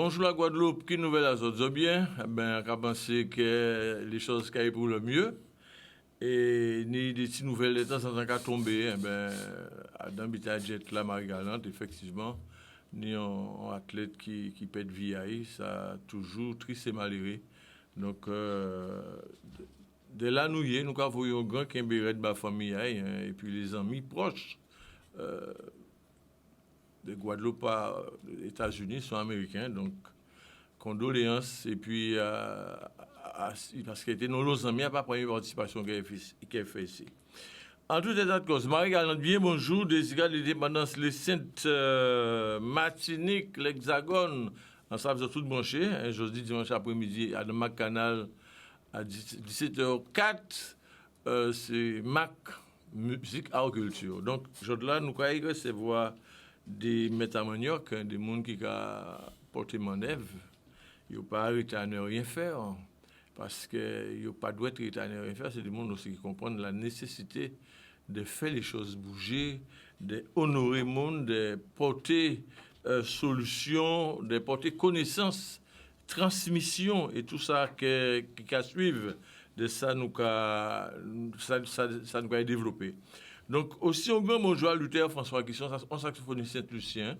bonjour la Guadeloupe, qui nouvelle à autres bien? On a pensé que les choses caillent pour le mieux. Et ni des petites nouvelles de temps en temps qu'à tomber, dans le jet là, Marie-Galante, effectivement, ni un athlète qui pète vie, ça toujours triste et malheureux. Donc, de là, nous avons un grand Kimberet de ma famille, et puis les amis proches de Guadeloupe aux États-Unis sont américains, donc condoléances, et puis parce que nos amis n'ont pas pris une participation qui est faite ici. En tout état de cause, Marie-Galante, bien bonjour, des l'indépendance, les Saintes Martinique, l'Hexagone, ensemble, ils sont tous branchés, jeudi, dimanche après-midi, à Mac Canal, à 17h04, c'est Mac Musique Agriculture. Donc, aujourd'hui, nous allons recevoir des métamaniaques, des gens qui ont porté manœuvre. Ils n'ont pas arrêté à ne rien faire. Parce qu'ils n'ont pas droit de arrêter à ne rien faire. C'est des gens aussi qui comprennent la nécessité de faire les choses bouger, d'honorer le monde, de porter solutions, de porter connaissance, transmission et tout ça qui a suivi. De ça, nous avons développé. Donc, aussi, un grand bonjour Luther François Guisson, un saxophoniste Saint-Lucien,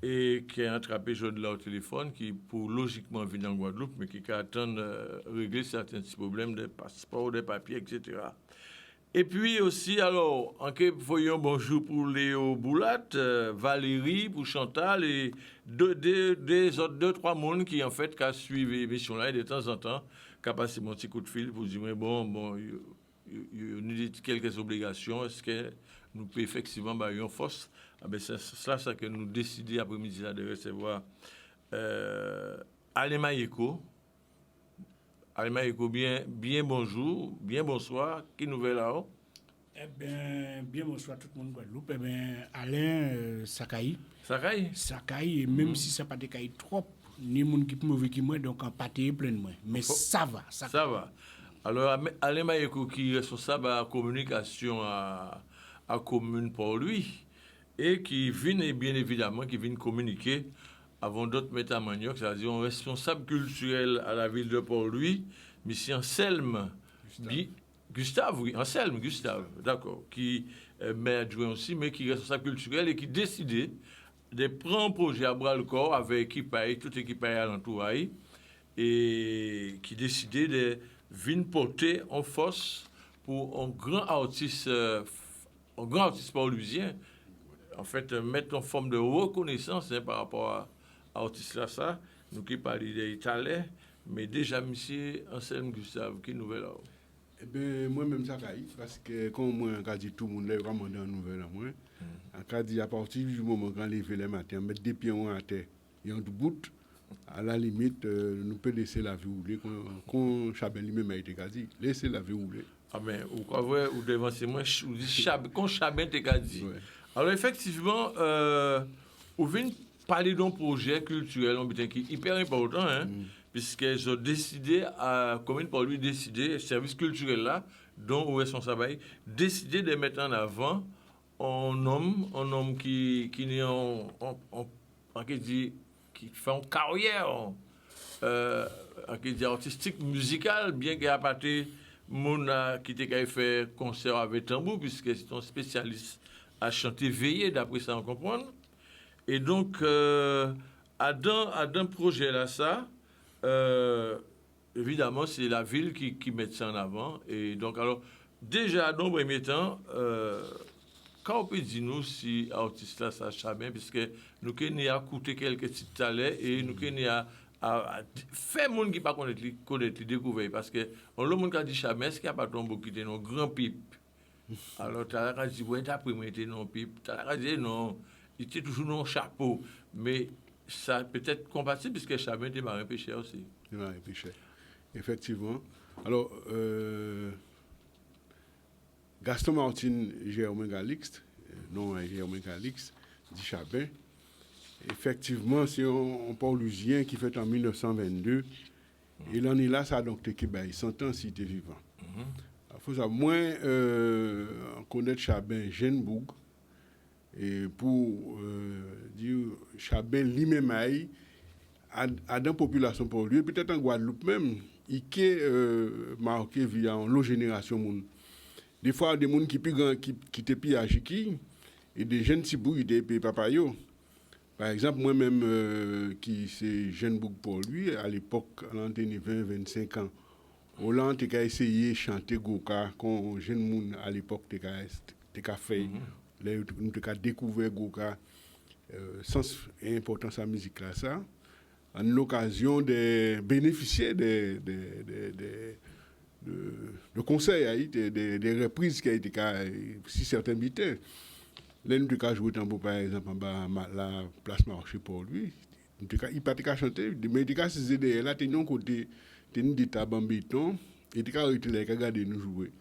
et qui a attrapé Jean de là au téléphone, qui pour logiquement venir en Guadeloupe, mais qui attend régler certains petits problèmes de passeport, de papiers, etc. Et puis aussi, alors, en que voyons bonjour pour Léo Boulat, Valérie, pour Chantal, et des autres 2-3 personnes qui, en fait, qui suivent l'émission-là, et de temps en temps, qui passé mon petit coup de fil pour dire, mais bon, nous avons quelques obligations, est-ce que nous pouvons effectivement avoir une force? C'est ça que nous décidons après-midi de recevoir Alain Mayeko. Alain Mayeko, bien bonjour, bien bonsoir. Qui nouvelle là-haut? Bien bonsoir tout le monde Guadeloupe. Alain Sakaï. Sakaï, et même si ça n'a pas décaillé trop, ni monde qui peut me vécu moi, donc en pâté plein de moi. Mais ça va. Ça va. Alors, Alain Mayeko qui est responsable de la communication à commune pour lui, et qui vient, bien évidemment, qui vient communiquer avant d'autres métamaniaques, c'est-à-dire un responsable culturel à la ville de Port-Louis, M. Anselme Gustave, d'accord, qui est maire adjoint aussi, mais qui est responsable culturel et qui décidait de prendre un projet à bras-le-corps avec toute l'équipe alentour, et qui décidait de venir porter en force pour un grand artiste port-louisien, en fait, mettre en forme de reconnaissance par rapport à l'artiste là, ça, nous qui parlons d'Italien, mais déjà, monsieur Anselme Gustave, qui nouvelle là? Moi-même, ça caille, parce que, comme moi, quand dit tout le monde, là, vraiment dans la nouvelle à moi, quand dit à partir du moment quand lever le matin, mettre des pieds à terre, et en bout, à la limite, nous pouvons laisser la vie rouler, quand Chabin lui-même a été dit, laisser la vie rouler. Ah ben, ou devant c'est moi, ou dit quand Chabin t'a dit. Ouais. Alors, effectivement, on vient parler d'un projet culturel qui est hyper important, puisqu'ils ont décidé, commune pour lui décider, service culturel là, dont on est responsable, décidé de mettre en avant un homme qui fait une carrière artistique, musicale, bien qu'il ait apporté Mona qui a fait concert avec tambour, puisque c'est un spécialiste à chanter veillé, d'après ça on comprend. Et donc, à d'un projet là, ça, évidemment, c'est la ville qui met ça en avant. Et donc, alors, déjà, dans le premier temps, quand on peut dire nous si l'artiste là, ça Chabin, puisque nous avons coûté quelques petits talents et nous avons faire monde qui pas connaître découvrir parce que le monde qui a dit Chabin, est-ce qu'il y a pas tombeau qui était un grand pipe? Alors, tu as dit, ouais, d'après moi, il était non pipe. Tu as dit, non, il était toujours non chapeau. Mais ça peut être compatible puisque Chabin était marin pêcheur aussi. Marin pêcheur. Effectivement. Alors, Gaston Martin Germain Galix, non Germain Galix, dit Chabin. Effectivement, c'est un Port-Louisien qui fait en 1922. Et l'année là, ça a donc été 100 ans s'il était vivant. Il faut savoir, moins connaître Chabin Genbourg, et pour dire Chabin lui-même à dans population pour lui, peut-être en Guadeloupe même, il est marqué via une longue génération moun. Des fois des gens qui plus grand qui étaient plus âgés et des jeunes qui bouillent des papa yo. Par exemple, moi-même, qui c'est jeune bouc pour lui, à l'époque, à l'antenne 20-25 ans, Hollande a essayé de chanter Goka, quand jeune monde à l'époque a fait, nous avons découvert Goka, sens et importance de la musique là, ça, en l'occasion de bénéficier de conseils, des reprises qui a été si certains bitaient. Là, nous avons joué tambour, par exemple, en bas la place marché pour lui. Il n'a pas chanté, mais il a ces idées là, il y a un côté, il y a des tables en béton, et il a regardé nous jouer.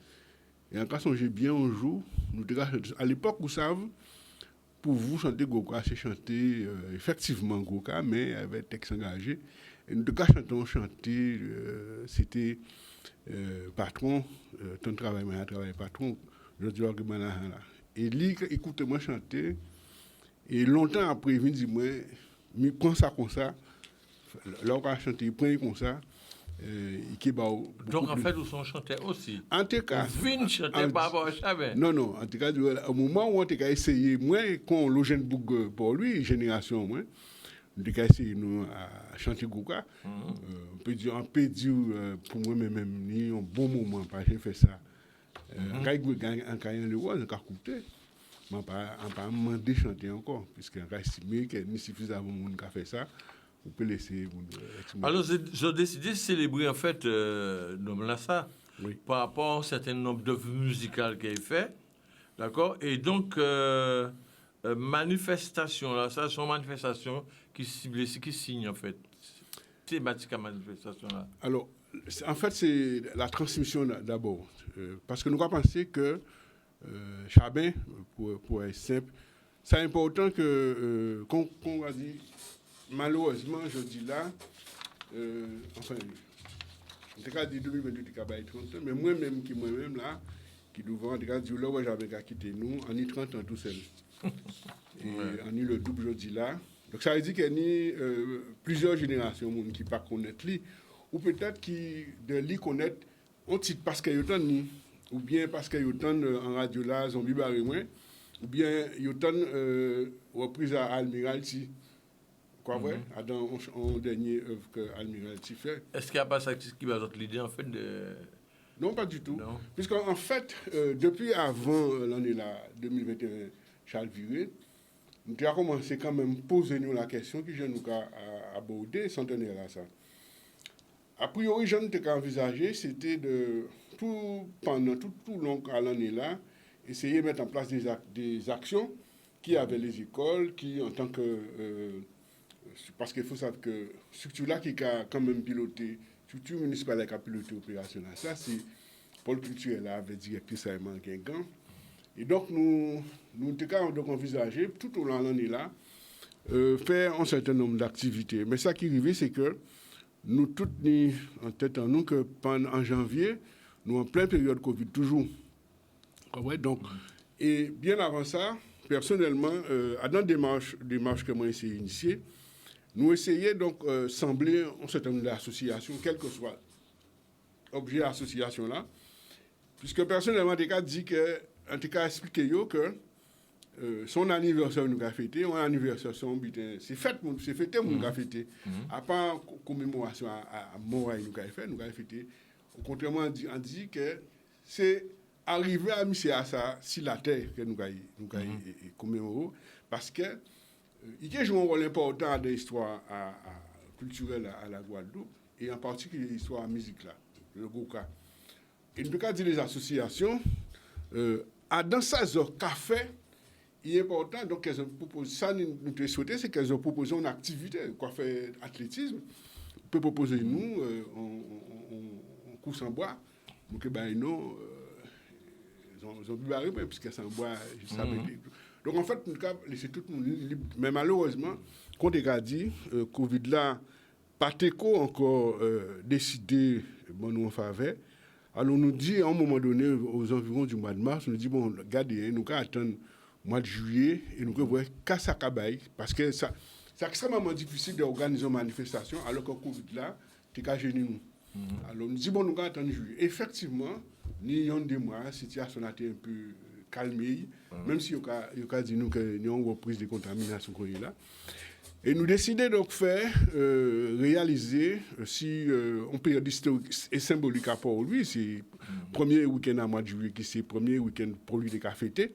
Et en cas, songez bien un jour, nous à l'époque, vous savez, pour vous chanter Goka, c'est chanter effectivement Goka, mais avec texte engagé. Et nous avons chanté, c'était patron, ton travail, patron, je dis là. Et lui, écoute-moi chanter. Et longtemps après, il me dit, moi, mais prends ça comme ça. Là, on a chanté, il prend comme ça. Donc, en fait, vous sont chantés aussi. En tout cas. Vous chanter par rapport à Chabin. Non. En tout cas, au moment où on a essayé, moi, quand le jeune bouc pour lui, génération, moi, on a essayé à chanter Goka. On peut dire, pour moi-même, un bon moment, parce que j'ai fait ça. Quand il le voit, on a coupé. On n'a pas demandé de chanter encore, puisqu'on a estimé qu'il y a suffisamment de monde qui a fait ça. On peut laisser. Alors, j'ai décidé de célébrer en fait ça, oui. Par rapport à un certain nombre d'œuvres musicales qu'il a fait. D'accord? Et donc, manifestation, là, ça, sont manifestations qui signent en fait. Thématique à manifestation là. Alors, en fait, c'est la transmission d'abord. Parce que nous avons pensé que Chabin, pour être simple, c'est important que, qu'on va dire, malheureusement, je dis là, enfin, en tout cas, 2022, tu as 30 ans, mais moi-même, là, qui devant, en tout cas, là, j'avais quitté nous, en y 30 ans tout seul. Et on y le double, je dis là. Donc, ça veut dire qu'il y a plusieurs générations qui ne connaissent pas, ou peut-être qui de connaissent un titre parce qu'il y a autant de ou bien parce qu'il y a autant en radio là, Zombie Barré, ou bien il y a autant reprise à Almiralty. Quoi, vrai? Dans un dernier œuvre que Almiralty fait. Est-ce qu'il n'y a pas ça qui va être l'idée en fait de. Non, pas du tout. Puisqu'en fait, depuis avant l'année là, 2021, Charles Viré, nous avons commencé quand même à poser nous la question que je nous ai abordée, centenaire là, ça. A priori, je ne t'ai qu'envisagé, c'était de, pendant tout long à l'année là, essayer de mettre en place des actions qui avaient les écoles, qui en tant que. Parce qu'il faut savoir que structure là qui a quand même piloté, structure municipale qui a piloté opérationnel, ça c'est pôle culturel là avec directrice Ayman Guingamp. Et donc nous avons envisagé tout au long de l'année là, faire un certain nombre d'activités. Mais ça qui arrive, c'est que nous tous en tête en nous que en janvier, nous en pleine période Covid toujours. Ouais, donc, et bien avant ça, personnellement, dans des démarches que moi j'ai essayé d'initier, nous essayons donc sembler un certain nombre d'associations, quel que soit l'objet d'association là, puisque personnellement, en tout cas, dit que, en tout cas, expliqué que son anniversaire nous a fêté, son anniversaire, c'est fêté, nous a fêté. À part commémoration à Moraï, nous a fait, nous a fêté. Contrairement, on dit que c'est arrivé à Monsieur à ça, si la terre que nous a commémoré, parce que il joue un rôle important dans l'histoire culturelle à la Guadeloupe, et en particulier l'histoire de la musique, là, le Goka. Et nous avons dit les associations, dans ça, café, il est important, donc elles ont proposé, ça nous te souhaité, c'est qu'elles ont proposé une activité, quoi faire athlétisme, on peut proposer nous, on course en bois, donc nous, ils ont bu barré, puisque c'est en bois, je savais. Donc en fait, nous avons laissé tout le monde libre, mais malheureusement, quand on a dit, Covid là, pas TECO encore décidé, bon, nous en faveur. Alors, nous dit à un moment donné, aux environs du mois de mars, nous dit, bon, regardez, nous allons attendre le mois de juillet et nous allons voir qu'à ça cabaye, parce que ça, c'est extrêmement difficile d'organiser une manifestation alors que le Covid là, t'es qu'à gêner nous. Alors, nous disons, bon, nous allons attendre juillet. Effectivement, nous avons des mois, la situation a été un peu calmée, même si nous avons dit nous que nous avons une reprise de contamination là. Et nous décidons donc faire réaliser, si on période historique et symbolique à Port-Louis, c'est le premier week-end à mois de juillet, qui c'est le premier week-end pour lui de fêter.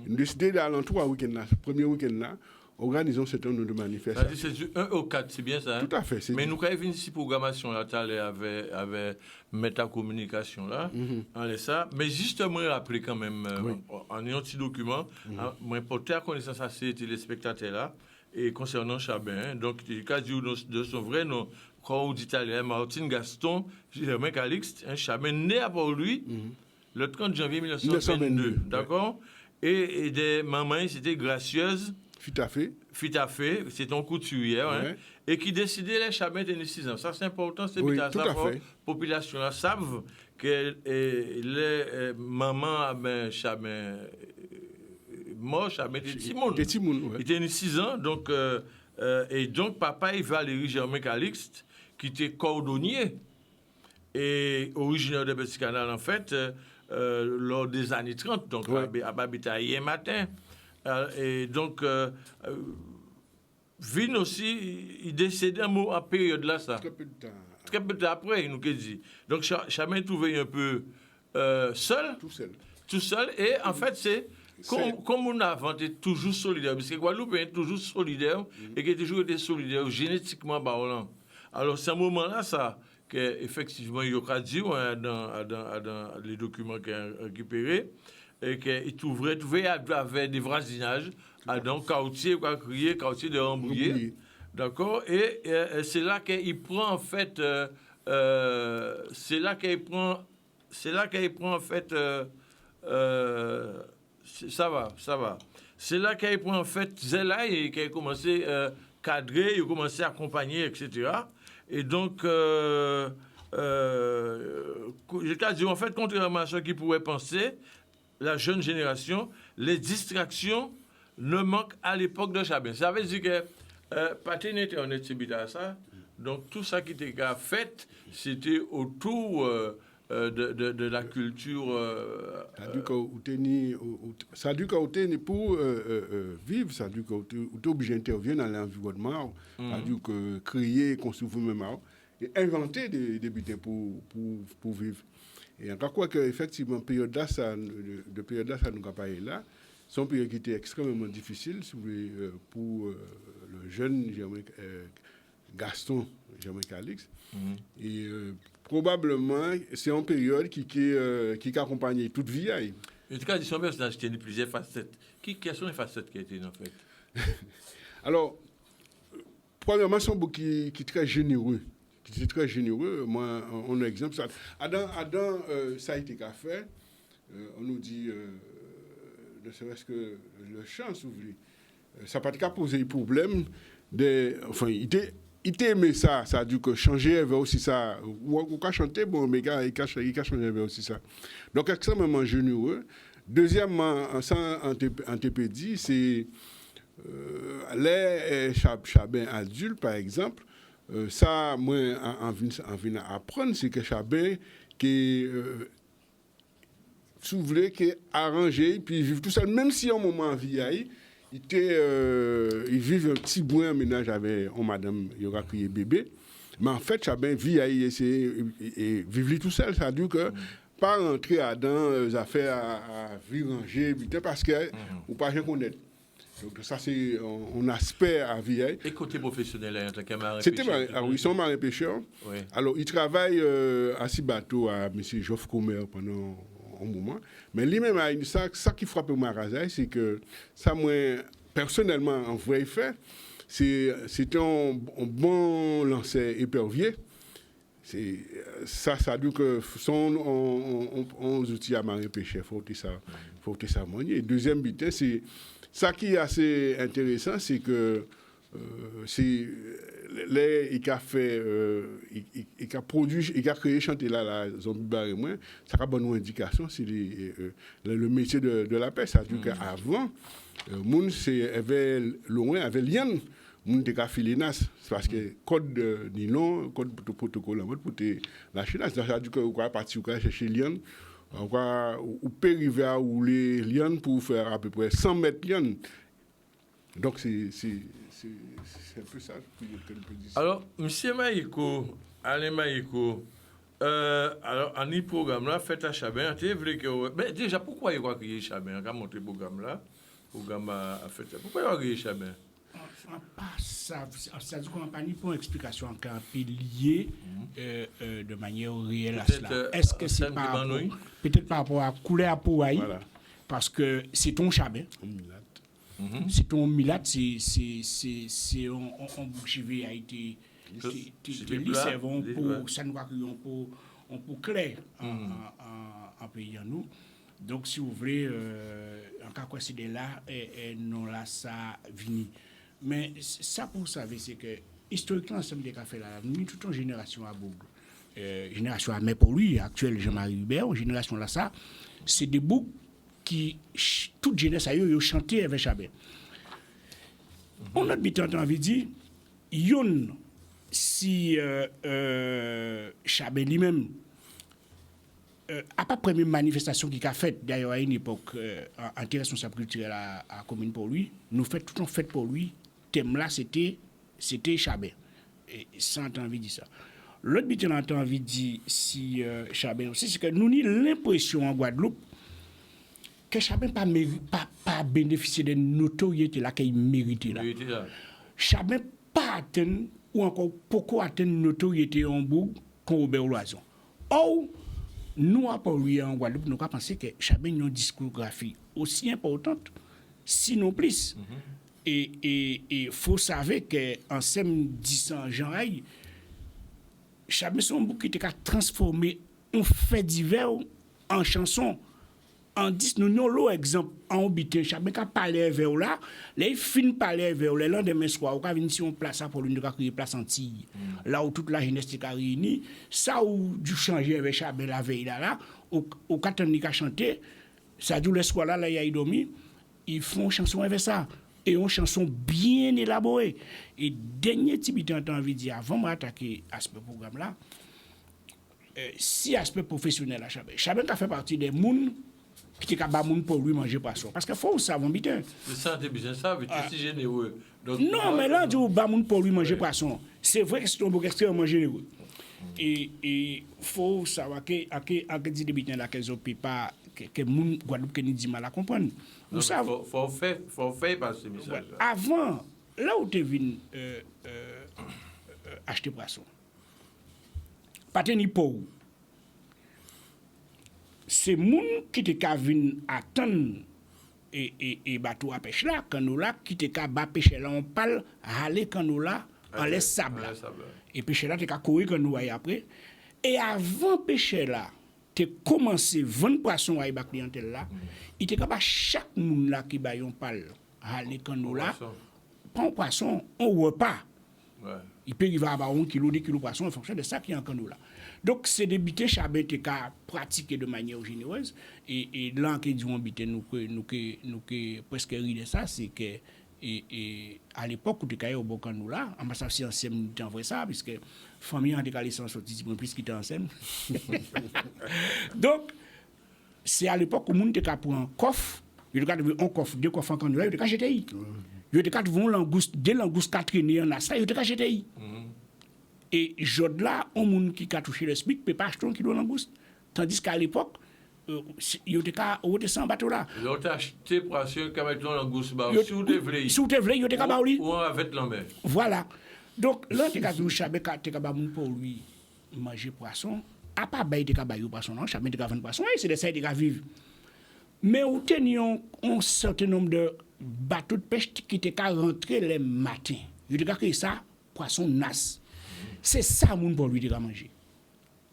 Nous décidons d'aller en 3 week-ends là, ce premier week-end là, organisons ce temps de manifestation. C'est du 1 au 4, c'est bien ça? Hein? Tout à fait. Mais nous, quand il y a une programmation là, tu allais avec métacommunication là, on ça. Mais justement, rappeler quand même, en ayant un petit document, moi, porter à connaissance à ces téléspectateurs là, et concernant Chabin, donc, il a dit de son vrai nom, quand on dit italien, Martin Gaston, Germain Calixte, un Chabin né à Port-Louis, le 30 janvier 1922, d'accord? Et des mamans, c'était gracieuse. Fitafé, c'est ton couturière, hein, et qui décidait les Chabins tenaient 6 ans. Ça, c'est important, c'est oui, ça. La population là savent que les mamans, Chabin, mort, Chabin, des Timounes. Il était 6 ans, donc, et donc, papa, Valéry Germain Calixte, qui était cordonnier, et originaire de Petit-Canal, en fait, lors des années 30, donc, à Babitaille, matin. Et donc, Vin aussi, il décédait en période là, ça. Très peu de temps après, il nous dit. Donc, Chabin trouvait un peu seul. Tout seul. Et en fait, c'est comme on a inventé toujours solidaire. Parce que Guadeloupe est toujours solidaire et qui a toujours été solidaire génétiquement parlant. Alors, c'est un moment-là, ça, qu'effectivement, il y a dit dans les documents qu'il a récupérés. Et qu'il trouvait avec des voisinages, donc quartier de Rambouillet, d'accord, et c'est là qu'il prend en fait, c'est là qu'il prend en fait, ça va, c'est là qu'il prend en fait Zela et qu'il a commencé à cadrer, il a commencé à accompagner, etc. Et donc, je t'ai dit, en fait, contrairement à ce qu'ils pourraient penser, la jeune génération, les distractions ne manquent à l'époque de Chabin. Ça veut dire que Patin était en à ça. Donc tout ça qui était fait, c'était autour de la culture. Ça a dû que pour vivre, ça a dû que tu es obligé d'intervenir dans l'environnement, ça a dû que créer, construire même et inventer des butins pour vivre. Et encore quoi qu'effectivement, période là, ça nous a pas là, c'est une période qui était extrêmement difficile pour le jeune Gaston Germain Calixte. Et probablement, c'est une période qui a accompagné toute vie. En tout cas, son personnage qui a plusieurs facettes. Quelles sont les facettes qui étaient en fait? Alors, premièrement, c'est un beau qui est très généreux. C'est très généreux. Moi, on a un exemple. Adam, ça a été fait. On nous dit, ne serait-ce que le chant, si vous voulez, ça n'a pas qu'à poser des problèmes. Enfin, il aimé ça. Ça a dû changer vers aussi ça. Ou qu'à chanter, bon, mais il a changé vers aussi ça. Donc, extrêmement généreux. Deuxièmement, sans antépédie, c'est les Chabin adultes, par exemple. Ça, moi, envie d'apprendre, c'est que Chabin, qui s'ouvrait, qui est arrangé, puis il vit tout seul, même si à un moment vieilli, il vit un petit bout en ménage avec une madame, il aura crié bébé. Mais en fait, Chabin vieilli et vivre tout seul, ça veut dire que pas rentrer dans les affaires à viranger, parce que ou pas rien connaître. Donc ça, c'est un aspect à vieille. Et côté professionnel, en tant que marin pêcheur? Ils sont marins pêcheurs. Oui. Alors, ils travaillent à six bateaux à M. Geoffre Comer pendant un moment. Mais lui-même, ça qui frappe au Marazaï, c'est que ça, moi, personnellement, en vrai fait, c'est un bon lanceur épervier. Ça veut dire que sont outils à marins pêcheurs. Il faut que ça manier. Deuxième butin, c'est ça qui est assez intéressant, c'est que il a fait, il a produit, il a créé chanter là la zombie barre moins. Ça a bonne indication, c'est le métier de la pêche. Ça veut dire qu'avant, moun avait loin, avait lien moun te ka filé nas, c'est parce que code Nilon, code protocole en mode pour te lâcher nas, ça veut dire que ou quoi partir ou quoi chercher liane, ou peut arriver à rouler liane pour faire à peu près 100 mètres liane. Donc c'est un peu ça que je peux dire. Alors, M. Maïko, Alain Maïko, alors, en ce programme-là, fait à Chabin, tu veux que. Mais déjà, pourquoi il y a créé Chabin? Quand monté le programme-là, le programme a fait ça. Pourquoi il y a créé Chabin? Ça dit qu'on n'a pas ni pour explication encore un peu lié de manière réelle à cela. Est-ce que c'est peut-être par rapport à couler à Pouaï, parce que c'est ton Chabin. C'est ton Milat, c'est un bouchivé a été lycée, ça nous va on pour clair en pays en nous. Donc si vous voulez, en cas considéré là, non là ça vini. Mais ça pour savoir c'est que historiquement ensemble des cafés là, nous toute une génération à Boug, génération à mais pour lui actuel Jean-Marie Hubert, génération là ça, c'est des boucs qui toute jeunesse a eu chanté avec Chabin. On a habitant envie de dire yon si Chabin lui-même à pas première manifestation qui a faite d'ailleurs à une époque en responsable culturel à commune pour lui, nous fait tout en fait pour lui, thème là c'était Chabin. Et sans envie de dire ça. L'autre bitin a envie de dire si Chabin aussi c'est que nous avons l'impression en Guadeloupe que Chabin pas bénéficier de notoriété là qu'il méritait là. Chabin pas atteint ou encore pourquoi atteindre notoriété en Bourg comme Robert Loison. Or nous à Paris en Guadeloupe nous avons pensé que Chabin a une discographie aussi importante sinon plus. Et faut savoir que en 10 ans Jean-Ray Chabin son bouc qui était transformé en fait divers en chanson. En 10, nous avons l'exemple en obité, Chabin qui a parlé vers là, les fins parler vers le lendemain soir, ou venir si on place ça pour l'une de place Antille, là où toute la jeunesse est réunie, ça ou du changer avec Chabin la veille là, au Katani qui a chanté, ça dit le soir là, il y a dormi, ils font une chanson avec ça, et une chanson bien élaborée. Et dernier petit bit en envie de dire, avant de m'attaquer à ce programme là, si aspect professionnel à Chabin qui a fait partie des mouns, qui est capable pour lui manger poisson parce que faut savoir bien c'est ça c'est bien ça veut dire si généreux donc non mais là du ba moun pour lui manger poisson c'est vrai que c'est un beau extrêmement généreux et faut savoir que dit débutant là qu'ils ont pas que moun Guadeloupe que ni dit mal à comprendre vous savez faut faire passer ce message avant là où tu vinn acheter poisson pas tenir pour c'est moun qui te ka vinn attendre et bateau à pêche là quand nous là qui te ka ba pêcher là on parle aller quand nous là en laisse sable et pêcher là te ka courir quand nous après et avant pêcher là te commencer vendre poisson à ba clientèle là il te ka ba chaque moun là qui ba yon parle aller quand nous là prend poisson on repas il peut y avoir 1 kilo 2 kilos poisson en fonction de ça qui est en canot là. Donc c'est des bités Chabin qui a pratiqué de manière généreuse et là que disons bité nous presque rire de ça c'est que et à l'époque où tu caillé au bon canot là en passant si ensemble temps vrai ça puisque famille en décalissance sorti plus qui était ensemble. Donc c'est à l'époque où monde te ka prend coffre, il te ka un coffre, 2 coffres en canot là, il te ka jeter. Yo te ka vont langouste, 2 langoustes 4 traîner en ça, yo te ka jeter. Et jod là, on moun qui ka touché le SMIC peut pas acheter 1 kilo de langouste. Tandis qu'à l'époque, yo te ka route sans bateau là. Yo te acheté poisson ka mettre langouste ba si ou te vle. Si ou te vle, yo te ka ba li. Ou avec l'envers. Voilà. Donc là te ka vinn Chabin te ka ba moun pour lui manger poisson. A pas bay te ka ba yo poisson non, Chabin te ka vendre poisson, c'est de ça te ka vivre. Mais ou tenions un certain nombre de bateaux de pêche qui te ka rentrer les matins. Yo te ka créer ça poisson nas. C'est ça moun pour lui te ka manger.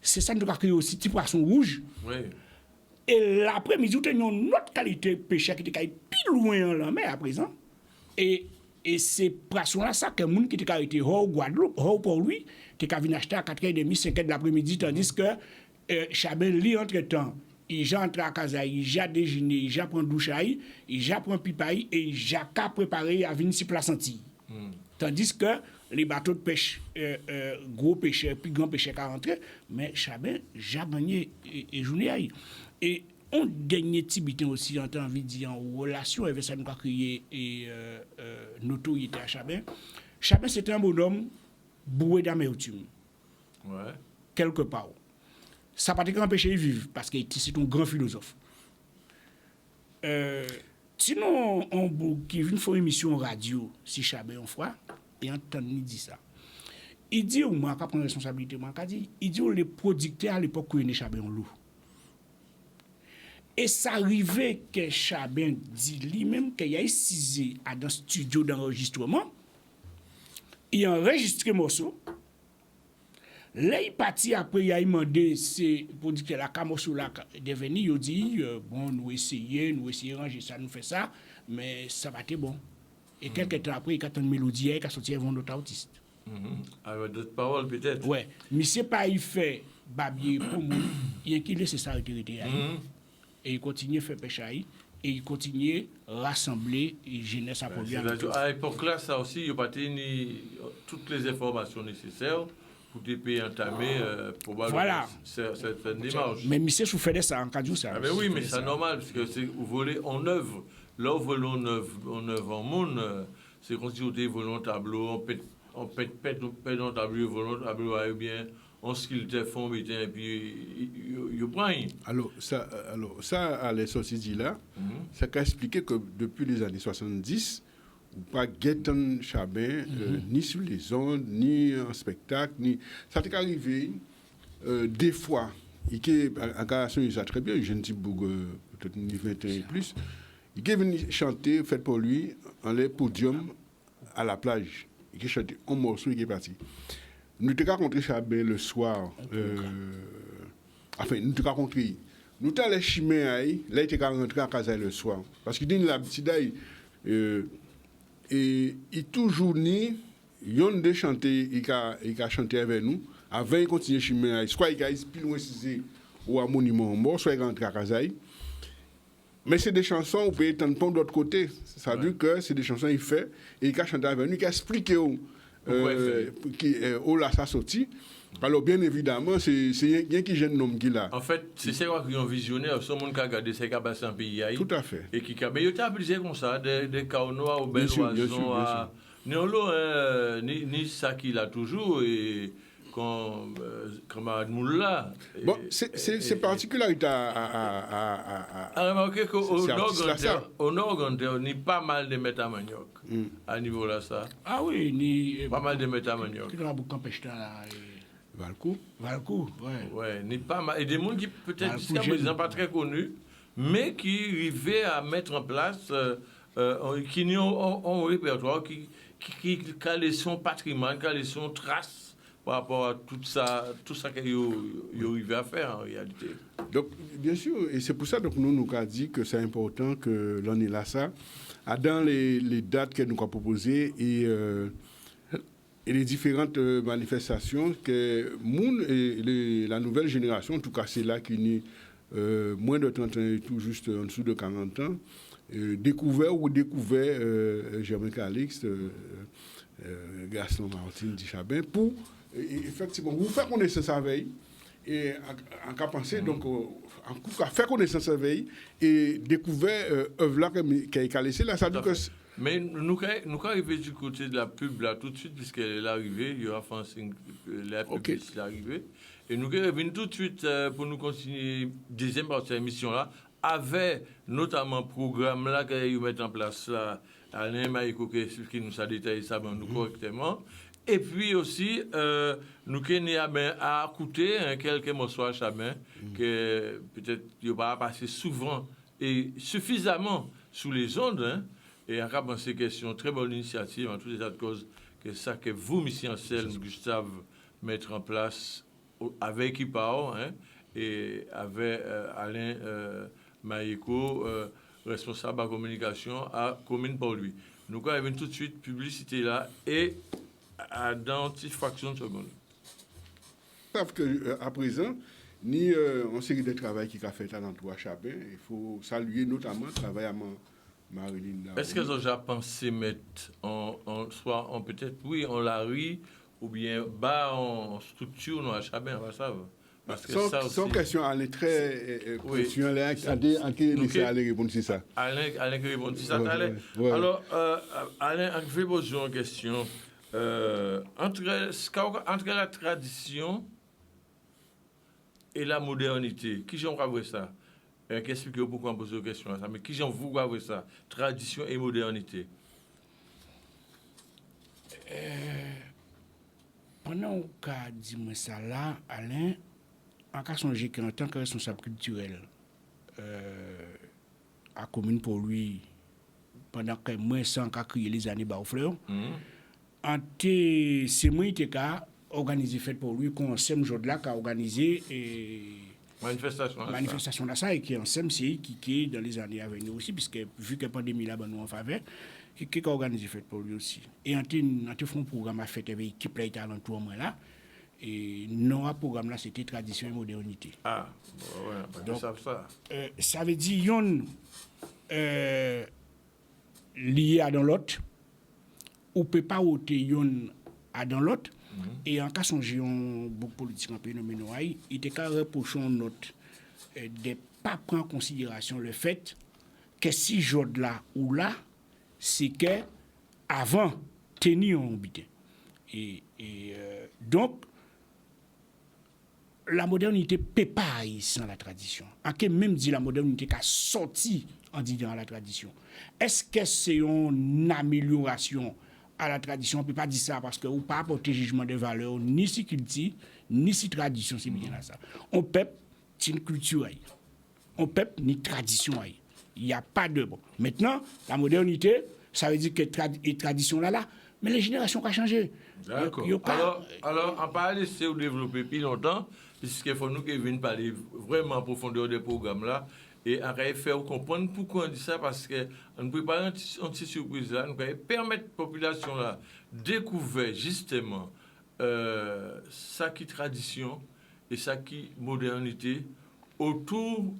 C'est ça nous ka créer aussi petit poisson rouge. Oui. Et l'après-midi, nous avons une autre qualité de pêche qui est plus loin en la mer à présent. Et c'est poisson-là, ça, que les gens qui ont été au Guadeloupe, pour lui, qui ont acheté à 4h30, 5h de l'après-midi, tandis que Chabin, lui, entre-temps, il entre à casa, il a déjeuné, il prend douche, il prend pipaille, et il a préparé à venir sur place Antille. Tandis que les bateaux de pêche, gros pêcheurs, plus grands pêcheurs qui rentrent, mais Chabin, jamais et journée aille. Et on gagne Tibitin aussi, en envie de dire, en relation avec ça, nous avons créé notoriété à Chabin. Chabin, c'était un bonhomme bourré d'amertume. Ouais. Quelque part. Ça n'a pas empêché de vivre, parce que c'est un grand philosophe. Sinon, qui vient faire une émission radio, si Chabin en fois, et entendre dit ça. Il dit, moi, qui prend responsabilité, il dit, les producteurs à l'époque, où il y a Chabin en loup. Et ça arrivait que Chabin dit lui-même qu'il y a ici dans un studio d'enregistrement, il a enregistré un morceau. Là, il parti après, il a demandé ces producteurs là, quand morceau là devenu, il dit, bon, nous essayons de ranger ça, nous fait ça, mais ça va être bon. Et quelques temps après, il a une mélodie, il a sorti un autre artiste. Avec d'autres paroles, peut-être. Ouais, mais c'est pas il fait babier pour moi, il a qu'il laisse sa autorité. Et il continue à faire pêcher, et il continue à rassembler et jeunesse à produire. À l'époque là, ça aussi, il n'y a pas toutes les informations nécessaires pour des pays entamés, probablement voilà. Certaines démarches. Mais monsieur sous fait ça en cas de ça. Ah, mais oui, mais c'est normal, parce que c'est vous volez en œuvre. Là, vous volez en œuvre en monde, c'est comme si vous volez un tableau, on pète un tableau, volant un tableau, ou bien on sculpte fond, et puis il prend. Alors, ça, à les sorties là, ça a expliqué que depuis les années 70, pas Gaëtan Chabin, ni sur les ondes, ni en spectacle, ni. Ça t'est arrivé, des fois, en caractérisation, il a très bien, jeune type peut-être 21 et plus, il est venu chanter, fait pour lui, en les podiums à la plage. Il a chanté un morceau, il est parti. Nous t'avons rencontré Chabin le soir, enfin, nous t'avons rencontré. Nous t'avons allé chimé, là, il était rentré à Casa le soir. Parce qu'il dit l'habitude, et il toujours ni yon de chanter il a chanté avec nous avant il continue chimé soit il a plus loin ou à monument mort soit il rentre à Kazaï mais c'est des chansons on peut entendre pas de l'autre côté ça veut dire que c'est des chansons il fait et il a chanté avec nous il a expliqué qui là ça sorti. Alors, bien évidemment, c'est rien qui gêne l'homme qui l'a. En fait, c'est ça qui ont visionnaire, ce monde qui a regardé ce qui a passé en pays. Tout à fait. Et qui a. Mais il y a plusieurs comme ça, des Kaunois ou Benoît, ni ça qu'il a toujours, et comme Moula. Bon, c'est particularité à remarquer qu'au Nord, on n'y pas mal de métamanioc à niveau là, ça. Ah oui, ni. Pas mal de métamanioc. Valcourt, ouais. Ouais, n'est pas mal. Et des gens qui peut-être jusqu'à présent pas très connus, mais qui arrivaient à mettre en place, qui ont un répertoire, qui a son patrimoine, qui a son trace par rapport à tout ça qu'ils ont arrivé à faire en réalité. Donc, bien sûr, et c'est pour ça que nous avons dit que c'est important que l'année là, ça, dans les dates que nous avons proposées et les différentes manifestations que la nouvelle génération, en tout cas c'est là qui est moins de 30 ans et tout juste en dessous de 40 ans, découvert Germain Calixte, Gaston Martin Chabin, pour effectivement vous faire connaissance avec et en cas pensé donc en coup faire connaissance avec et découvert œuvre là qui a laissé là ça dit que. Mais nous arrivons du côté de la pub là tout de suite, puisqu'elle est arrivée, il y aura la pub est arrivée. Et nous arrivons tout de suite pour nous continuer deuxième partie de l'émission là, avec notamment un programme là qu'ils mettent en place là, Alain Maïko qui nous a détaillé ça nous correctement. Et puis aussi, nous avons à écouter quelques morceaux à Chabin, que peut-être il ne va pas passer souvent et suffisamment sous les ondes. Et en cas ces questions, très bonne initiative, en tous les cas de cause, que ça que vous, M. Ansel, Gustave, mettre en place avec Ipao, et avec Alain Maïko, responsable de la communication à Commune pour lui. Nous avons tout de suite publicité là et dans une fraction de seconde. Sauf qu'à présent, ni une série de travail qui a fait à l'endroit Chabin, il faut saluer notamment le travail Marilyn Laroui. Est-ce qu'ils ont déjà pensé mettre soit peut-être, oui, en la rue, ou bien bas en structure, non, à Chabin, on va savoir. Parce que ça aussi... Son question, elle est très précieuse. Laissez aller répondre sur ça. Alain qui répond sur ça. Alors, Alain, je vais poser une question. Entre la tradition et la modernité, qui j'en vois ça? Qu'est-ce que pourquoi on pose une question à ça? Mais qui j'en vois ça? Tradition et modernité. Pendant qu'on a dit ça là, Alain, en cas songer qu'en tant que responsable culturel à commune pour lui, pendant que moi sans qu'à crier les années Baoufleur, c'est moi qui a organisé fête pour lui, qu'on s'aime jour là, qui a organisé manifestation là ça et qui en CMCI qui est dans les années à venir aussi, puisque vu que la pandémie là, nous en faveur, qui a organisé fête pour lui aussi. Et on a fait un programme à fête avec l'équipe là, alentour moi là. Et non, le programme là, c'était tradition et modernité. Ah, ouais, donc, ça veut dire yon lié à dans l'autre, ou peut pas ôter yon à dans l'autre. Et en cas songer un beaucoup politique en pays nommé Noailles, il était qu'à reprocher notre de pas prendre en considération le fait que si jour là ou là, c'est que avant tenir en habité. Et donc la modernité ne peut pas aller sans la tradition. En qui même dit la modernité qui a sorti en disant la tradition. Est-ce que c'est une amélioration à la tradition? On ne peut pas dire ça parce que ou pas apporter jugement de valeur, ni si culture, ni si tradition, c'est bien là ça. On peut une culture, on peut ni tradition. Il n'y a pas de bon. Maintenant, la modernité, ça veut dire que tradition là, mais les générations ont changé. D'accord. Alors, on va laisser vous développer plus longtemps, puisqu'il faut nous qui viennent parler vraiment en profondeur des programmes là, et on va faire comprendre pourquoi on dit ça, parce qu'on ne peut pas une petite surprise là, nous allons permettre à la population là de découvrir justement ça qui est tradition et ça qui est modernité autour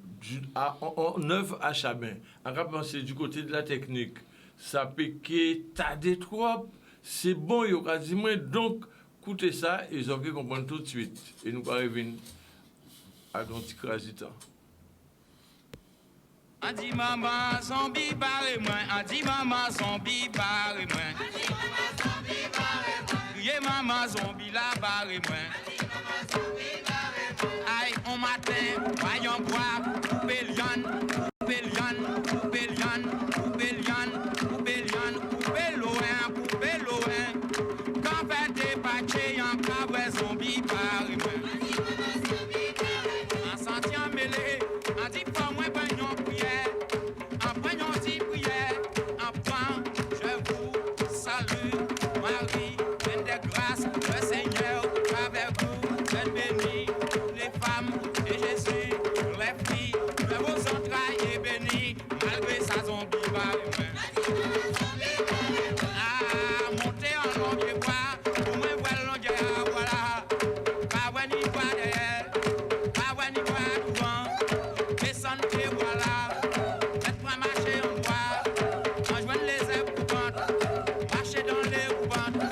en œuvre à Chabin. On va penser du côté de la technique, ça peut que t'as des trop. C'est bon, il y a quasiment. Donc, écoutez ça, et ils ont comprendre tout de suite. Et nous allons revenir à l'anticrasitant. Adi maman zombie barre moi, adi maman zombie barre moi. Adi maman zombie barre moi. Criez maman zombie la barre moi. Adi maman zombie barre moi. Aïe, on matin, voyons boire, couper liane, couper liane, couper liane, couper liane, couper liane, couper loin. Quand fait dépatcher en cabouet zombie barre moi. Adi maman zombie barre moi. En sentient mêlé, adi pas moins bagnon prière. En prenant si prière, en point, je vous salue, Marie, pleine de grâce, le Seigneur avec vous, je bénis les femmes et Jésus, les filles, de vos entrailles est béni, malgré sa zombie barre. Ah, montez en longue voie, pour me voir longue voilà, pas voir ni voir derrière, pas voir ni voir devant, descendre et voilà. Marcher en bois, rejoindre les épouvantes, marcher dans les rouvantes,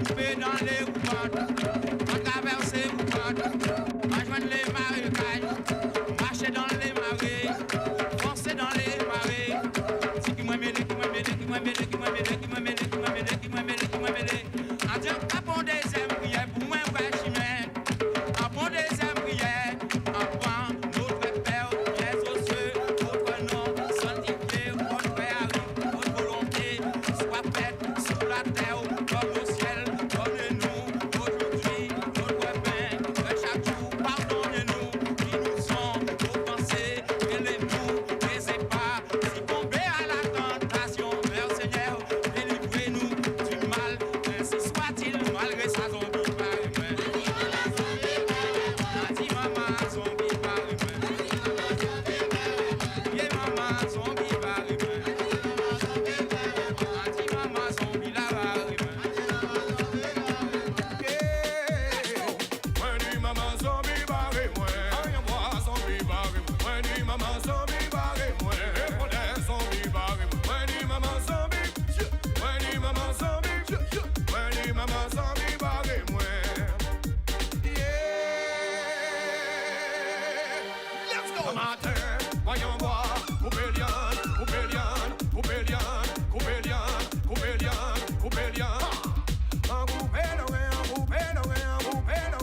couper dans les rouvantes, traverser les rouvantes, rejoindre les marécages, marcher dans les marées, foncer dans les marées. C'est qui m'a mêlé, qui m'a mêlé, qui m'a mêlé, qui m'a mêlé, qui m'a mêlé, qui m'a mêlé, qui m'a mêlé, qui m'a mêlé. En Dieu, à bon des aimes, pour moi, ouais, chimère. En bon des aimes, Amateur, voyons voir, Coupélian, Coupélian, Coupélian, Coupélian, Coupélian, Coupélian. Un Coupélian, un Coupélian, un Coupélian.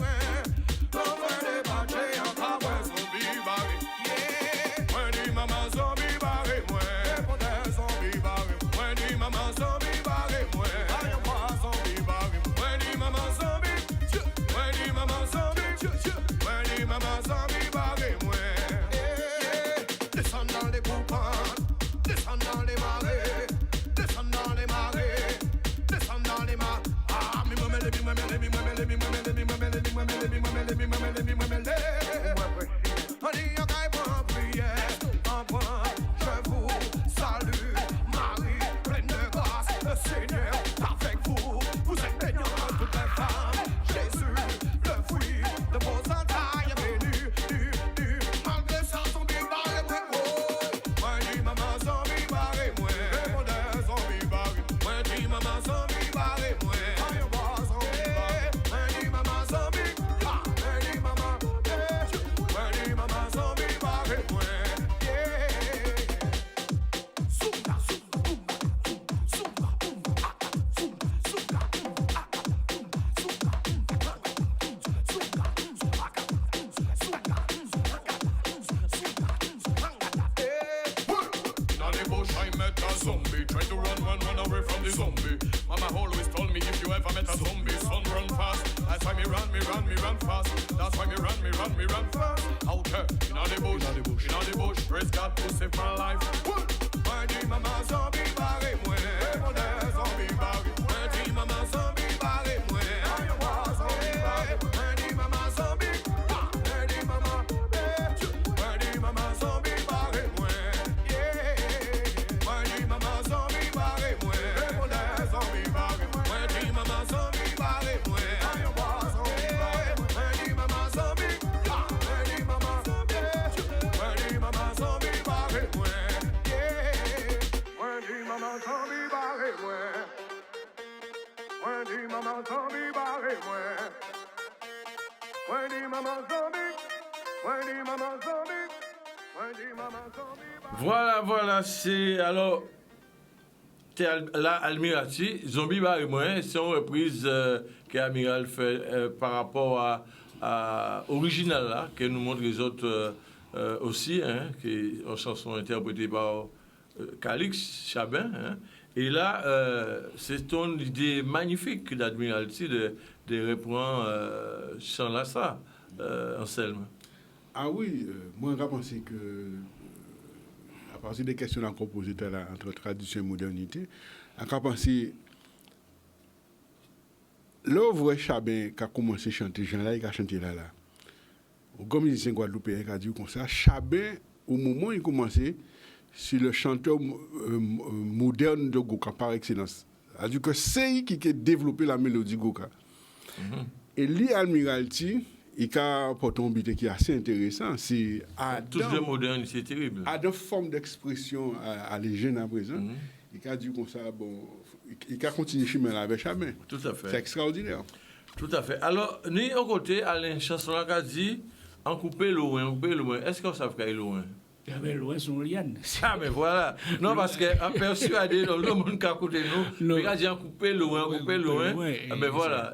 Quand on débattait, un cowboy zombie barré. Yeah. Moi dis maman zombie barré, moi. Pour des zombies barré. Moi dis maman zombie barré, moi. Aïe, moi zombie barré. Moi dis maman zombie. Moi dis maman zombie. Moi dis maman zombie barré, moi. Descends dans les coupons, descends dans les marais, descends dans les marais, descends dans les marais. Ah, mi mamele, mi mamele, mi mamele, mi mamele, mi mamele, mi mamele, mi mamele, mi mamele, mi mamele. On dit en caille pour en prière, en point, je vous salue, Marie, pleine de grâce, le Seigneur avec vous. Vous êtes baignant toutes les femmes, Jésus, le fruit de vos entrailles bénies. Malgré ça, son big barré, moi dis maman zombie barré, moi. Pour des zombies barré, moi dis maman zombie barré, moi. Moi dis maman zombie, moi dis maman, moi dis maman zombie barré, moi. Soumba, soumba, soumba, soumba, soumba, in the bush I met a zombie, trying to run away from the zombie. Mama always told me if you ever met a zombie, son, run fast. That's why me run fast. That's why me run fast. Out there, in the bush, praise God to save my life. Moi dis maman zombie barré, moi. Pour des zombies barré. Moi dis maman zombie barré, moi. Moi dis maman zombie. Moi dis maman. Moi dis maman zombie barré, moi. Moi dis maman zombie barré, moi. Pour des zombies barré. Moi dis maman zombie barré, moi. Moi dis maman zombie. Moi dis maman. Moi dis maman zombie barré, moi. Moi dis maman zombie barré, moi. Moi dis maman zombie barré, moi. Moi dis maman zombie. Moi dis maman zombie. Moi dis maman zombie. Voilà, c'est alors. Là, Almirati, Zombie Barré Moi, c'est une reprise que Amiral fait par rapport à original là, que nous montrent les autres aussi, hein, qui est une chanson interprétée par Calix Chabin. Hein. Et là, c'est une idée magnifique d'Admiralty de reprendre chant là ça, Anselme. Ah oui, moi je pense que à partir des questions qu'on posait là entre tradition et modernité, à penser l'œuvre Chabin qui a commencé à chanter, Jean-là, il a chanté là. Comme musicien guadeloupéen qui a dit comme ça, Chabin, au moment où il commençait, c'est le chanteur moderne de Goka par excellence. C'est-à-dire que c'est lui qui a développé la mélodie Goka. Et l'Admiralty, il a porté un but qui est assez intéressant. C'est tous les modernes, c'est terrible. À deux formes d'expression à les jeunes à présent. Il a dit comme ça, bon, il a continué chemin avec Chabin. Tout à fait. C'est extraordinaire. Tout à fait. Alors, nous, au côté, Alain Chanson a dit, en couper loin. Est-ce qu'on savent qu'il est loin? Loin son liane. Ah, mais voilà. Non, parce qu'en persuadé, le monde qui a écouté nous, il a dit en couper loin. Mais voilà,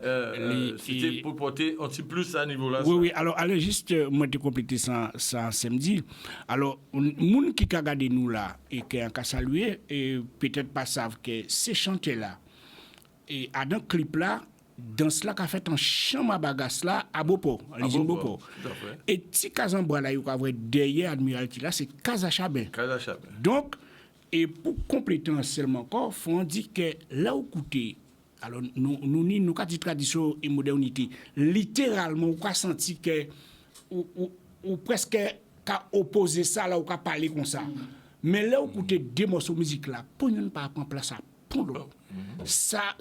c'était pour porter un petit plus à niveau-là. Oui. Alors, allez, juste, moi, te compléter ça samedi. Alors, les gens qui ont regardé nous là, et qui ont salué, et peut-être pas savent que ces chantiers-là, et à dans clip là, dans cela qu'a fait un champ à bagasse là à Beauport, à l'usine Beauport. Et si Kazambra là, il y a derrière Admiralty là, c'est Casa Chabin. Donc, et pour compléter seulement encore, faut dire que là où côté, alors nous avons dit tradition et modernité, littéralement, on a senti que ou presque qu'a opposé ça là, ou qu'a parlé comme ça. Mais là où côté deux morceaux de musique là, pour ne pas prendre place à Pondor. Ça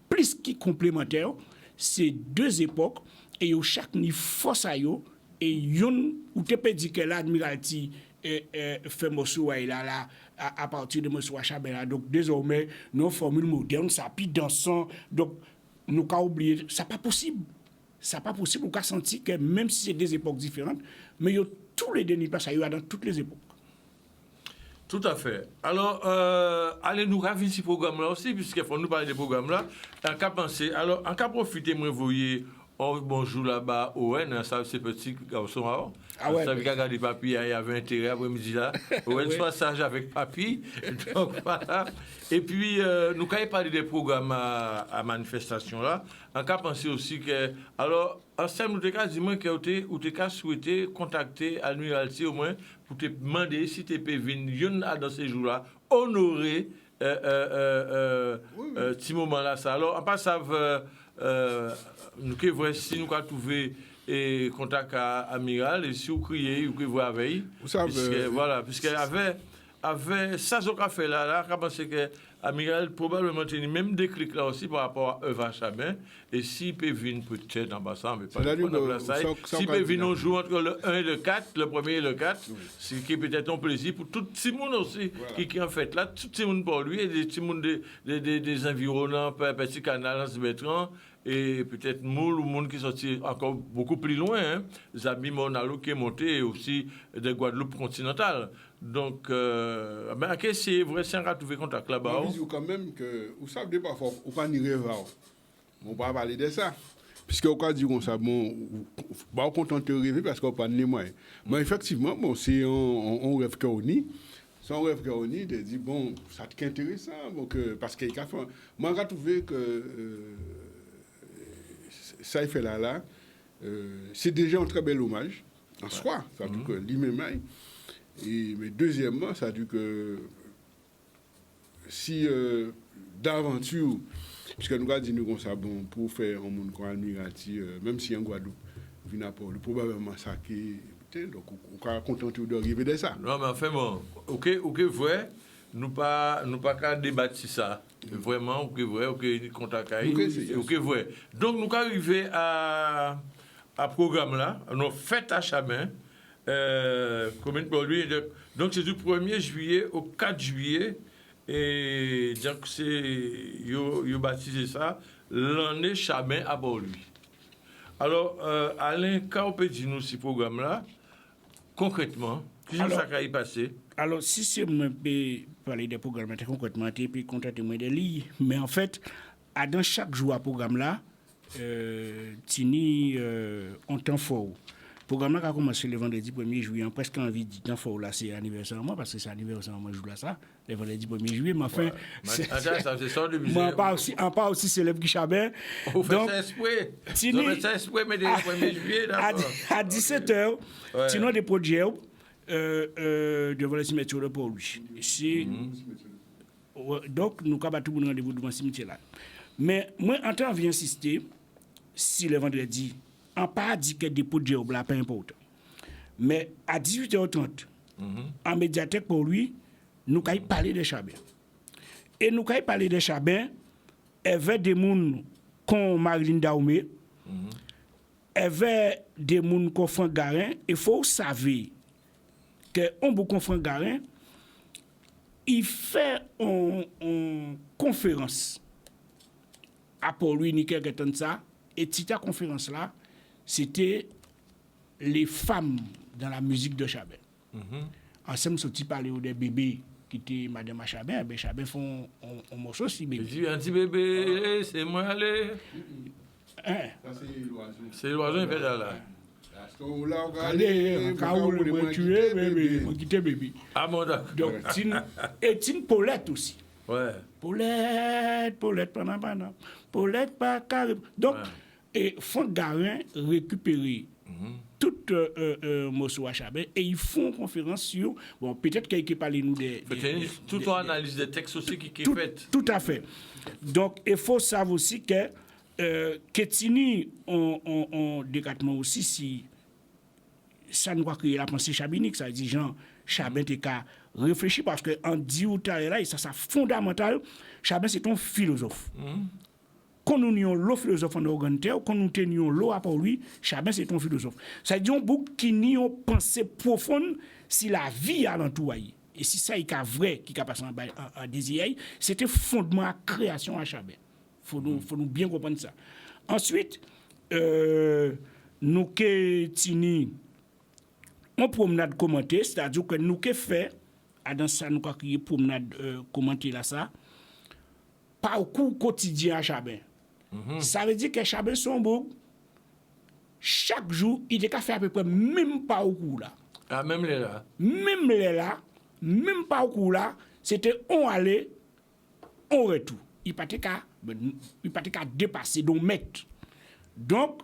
plus qui complémentaire, c'est deux époques et chaque niveau force à yo et yon ou te peut dire que l'Admiralty fait morceau là à partir de morceau Chabin. Donc désormais nos formules modernes ça puis dansant donc nous pas oublier ça pas possible ou qu'a senti que même si c'est des époques différentes mais yo tous les derniers pas, ça y a dans toutes les époques. Tout à fait. Alors, allez nous ravis ce programme-là aussi, puisqu'il faut nous parler des programmes-là. En cas penser, alors, en cas profiter, moi, vous voyez, bonjour là-bas, Owen, ça, c'est petit garçon, ah ouais. Ça veut regarder papy, il y avait intérêt après-midi là. Owen, soit sage avec papy. Donc, voilà. Et puis, nous, quand il parle des programmes à manifestation là, en cas penser aussi que, alors, ensemble, nous t'ai dit, moi, que vous souhaité contacter Admiralty au moins, pour te demander si tu peux venir dans ces jours-là, honorer petit moment-là. Ça. Alors, en passant, nous si nous avons trouvé contact à Amiral, et si vous criez, vous pouvez voir avec. Vous savez. Voilà, puisqu'il avait ça, ce qu'a fait là, je pense que Amiral probablement tenu même des clics là aussi par rapport à Eva Chabin. Et s'il peut venir peut-être en passant, mais pas s'il peut venir un jour entre le 1 et le 4, le 1er et le 4, ce qui est peut-être un plaisir pour tout le monde aussi, qui en fait là, tout le monde pour lui, et des petits monde des environnants, Petit Canal, Anse-Bertrand, et peut-être Moule ou monde qui sont encore beaucoup plus loin, hein, Zabi Monalo qui est monté, et aussi de Guadeloupe continentale. Donc, c'est vrai, si on a trouvé contact là-bas. Je dis quand même que, vous savez, parfois, on ne peut pas ni rêver. On ne peut pas parler de ça. Puisque, on peut dire comme ça, bon, on est content de rêver parce qu'on n'a pas de moyens. Mais effectivement, bon, c'est un rêve qu'on a. C'est un rêve qu'on a, de dire, bon, ça te intéressant. Donc, parce qu'il y a fait. Moi, j'ai trouvé que ça, il fait là, c'est déjà un très bel hommage, en soi. Ça veut dire que lui-même, mais deuxièmement, ça veut dire que si d'aventure, puisque nous avons dit nous comme ça, bon, pour faire un monde comme Admiralty, même si en Guadeloupe, vient pour le probablement ça qui donc on est content d'arriver de ça. Non, mais enfin bon, ok, vrai, nous pas qu'à débattre sur ça. Vraiment, ok, vrai, ok, contact ok, vrai. Donc nous arrivons à programme là, nos fêtes à Chabin. Commune pour lui. Donc c'est du 1er juillet au 4 juillet. Et donc c'est yo baptisé ça l'année Chabin à Port-Louis. Alors Alain, quand on peut dire nous ce programme là concrètement, qu'est-ce que ça va y passer? Alors si c'est moi peut parler des programmes concrètement et puis contacter moi des lits, mais en fait dans chaque jour à programme là Tini on temps fort. Le programme a commencé le vendredi 1er juillet. Presque envie de dire qu'il là, c'est anniversaire moi, parce que c'est anniversaire moi, je joue là ça, le vendredi 1er juillet. Mais enfin, c'est ça de musique. Moi, on pas aussi célèbre qui Chabin. On fait ça esprit. Ça esprit, mais le 1er juillet, d'accord. À 17h, sinon des projets devant le cimetière de Port-Louis. Donc, nous avons tout le monde rendez-vous devant le cimetière là. Mais moi, en temps, je viens insister, si le vendredi, on n'a pas dit que des pots de géob là, pas important. Mais à 18h30, en médiathèque pour lui, nous avons parlé de Chabin. Et nous avons parlé de Chabin, il y avait des gens comme Marilyn Daoumé, il y avait des gens comme Franck Garin. Il faut savoir qu'un bon Franck Garin, il fait une conférence à Port-Louis, ni quelque temps de ça, et cette conférence-là, c'était les femmes dans la musique de Chabin. Ensemble, ce type parlait des bébés qui étaient Madame Chabin, ben Chabin font un morceau aussi bébé. Je dis un petit bébé, c'est moi allez. C'est l'oiseau qui fait là. Allez, quand vous le tuez, bébé, vous quittez bébé. Ah bon, d'accord. Donc, et une Paulette aussi. Ouais. Paulette, pendant. Paulette, pas carré. Donc, et Franck Garin récupérer tout morceau à Chabin et ils font conférence sur bon peut-être quelqu'un parler nous des toute une analyse des textes aussi qui est faite. Tout à fait. Donc il faut savoir aussi que Ketini on décattement aussi si ça nous va créer la pensée chabinique, ça dit Jean Chabin t'es qu'à réfléchir parce que en dit ou là et ça fondamental. Chabin c'est un philosophe. Quand nous avons l'eau philosophe en Organter, quand nous tenions l'eau à pour lui, Chabin c'est un philosophe. Ça dit un bouc qui n'y a pensée profonde si la vie à l'entour. Et si ça est vrai, qui a passé en désir, c'était fondement à création à Chabin. Faut nous bien comprendre ça. Ensuite, nous que Tini on promenade commentée, c'est-à-dire que nous que fait dans ça nous crier promenade commentée là ça parcours quotidien à Chabin. Ça veut dire que Chabin son beau chaque jour il était fait à peu près même parcours là. Ah même les là. Même parcours là, c'était on aller on retour. Il pas qu'à dépasser donc mètre. Donc